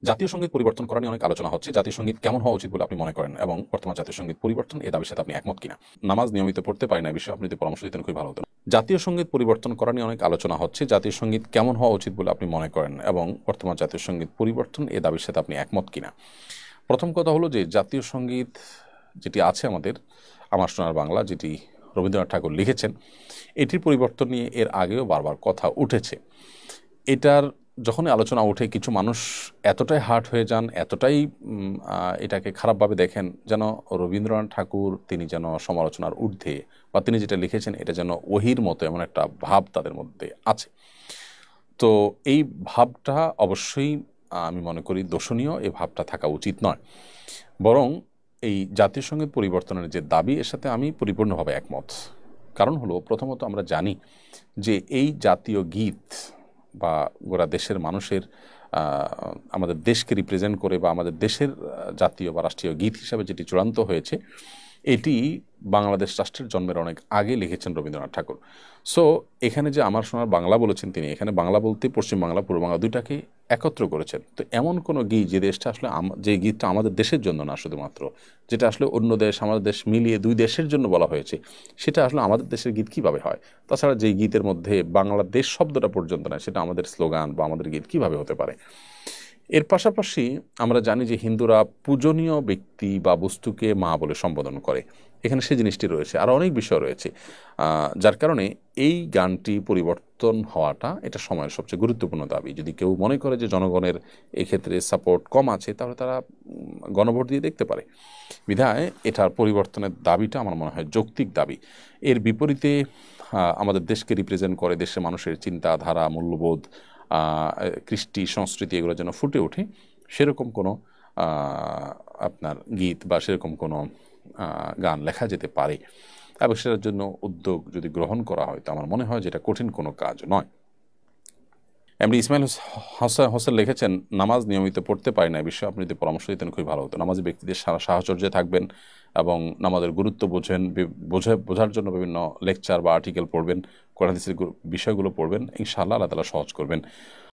জাতীয় সঙ্গীত পরিবর্তন করা নিয়ে অনেক আলোচনা হচ্ছে। জাতীয় সঙ্গীত কেমন হওয়া উচিত বলে আপনি মনে করেন এবং বর্তমান জাতীয় সঙ্গীত পরিবর্তন এ দাবির সাথে আপনি একমত কিনা? নামাজ নিয়মিত পড়তে পারি না, এই বিষয়ে আপনি যদি পরামর্শ দিতেন খুবই ভালো হতো। জাতীয় সঙ্গীত পরিবর্তন করা নিয়ে অনেক আলোচনা হচ্ছে। জাতীয় সঙ্গীত কেমন হওয়া উচিত বলে আপনি মনে করেন এবং বর্তমান জাতীয় সঙ্গীত পরিবর্তন এ দাবির সাথে আপনি একমত কিনা? প্রথম কথা হলো যে জাতীয় সঙ্গীত যেটি আছে আমাদের, আমার সোনার বাংলা, যেটি রবীন্দ্রনাথ ঠাকুর লিখেছেন, এটির পরিবর্তন নিয়ে এর আগেও বারবার কথা উঠেছে। এটার যখনই আলোচনা ওঠে কিছু মানুষ এতটাই হার্ট হয়ে যান, এতটাই এটাকে খারাপভাবে দেখেন, যেন রবীন্দ্রনাথ ঠাকুর তিনি যেন সমালোচনার ঊর্ধ্বে, বা তিনি যেটা লিখেছেন এটা যেন ওহির মতো, এমন একটা ভাব তাদের মধ্যে আছে। তো এই ভাবটা অবশ্যই আমি মনে করি দোষণীয়, এই ভাবটা থাকা উচিত নয়। বরং এই জাতীয় সঙ্গীত পরিবর্তনের যে দাবি, এর সাথে আমি পরিপূর্ণভাবে একমত। কারণ হলো, প্রথমত আমরা জানি যে এই জাতীয় গীত বা গোটা দেশের মানুষের আমাদের দেশকে রিপ্রেজেন্ট করে, বা আমাদের দেশের জাতীয় বা রাষ্ট্রীয় গীত হিসাবে যেটি চূড়ান্ত হয়েছে, এটি বাংলাদেশ রাষ্ট্রের জন্মের অনেক আগে লিখেছেন রবীন্দ্রনাথ ঠাকুর। সো এখানে যে আমার সোনার বাংলা বলেছেন তিনি, এখানে বাংলা বলতে পশ্চিম বাংলা, পূর্ব বাংলা দুইটাকে একত্র করেছেন। তো এমন কোনো গীত যে দেশটা আসলে যে গীতটা আমাদের দেশের জন্য না শুধুমাত্র, যেটা আসলে অন্য দেশ আমাদের দেশ মিলিয়ে দুই দেশের জন্য বলা হয়েছে, সেটা আসলে আমাদের দেশের গীত কীভাবে হয়? তাছাড়া যে গীতের মধ্যে বাংলাদেশ শব্দটা পর্যন্ত না, সেটা আমাদের স্লোগান বা আমাদের গীত কীভাবে হতে পারে? এর পাশাপাশি আমরা জানি যে হিন্দুরা পূজনীয় ব্যক্তি বা বস্তুকে মা বলে সম্বোধন করে, এখানে সেই জিনিসটি রয়েছে, আর অনেক বিষয় রয়েছে, যার কারণে এই গানটি পরিবর্তন হওয়াটা এটা সময়ের সবচেয়ে গুরুত্বপূর্ণ দাবি। যদি কেউ মনে করে যে জনগণের এক্ষেত্রে সাপোর্ট কম আছে, তাহলে তারা গণভোট দিয়ে দেখতে পারে। বিধায় এটার পরিবর্তনের দাবিটা আমার মনে হয় যৌক্তিক দাবি। এর বিপরীতে আমাদের দেশকে রিপ্রেজেন্ট করে, দেশের মানুষের চিন্তাধারা, মূল্যবোধ, কৃষ্টি, সংস্কৃতি, এগুলো যেন ফুটে ওঠে, সেরকম কোনো আপনার গীত বা সেরকম কোনো গান লেখা যেতে পারে, এবং সেটার জন্য উদ্যোগ যদি গ্রহণ করা হয়, তো আমার মনে হয় যে এটা কঠিন কোনো কাজ নয়। এমনি ইসমাইল হোসেন লিখেছেন, নামাজ নিয়মিত পড়তে পারি না, এই বিষয়ে আপনি যদি পরামর্শ দিতেন খুবই ভালো হতো। নামাজি ব্যক্তিদের সাহচর্যে থাকবেন এবং নামাজের গুরুত্ব বোঝার জন্য বিভিন্ন লেকচার বা আর্টিকেল পড়বেন, কোরআন হাদিসের বিষয়গুলো পড়বেন, ইনশাআল্লাহ আল্লাহ তাআলা সহজ করবেন।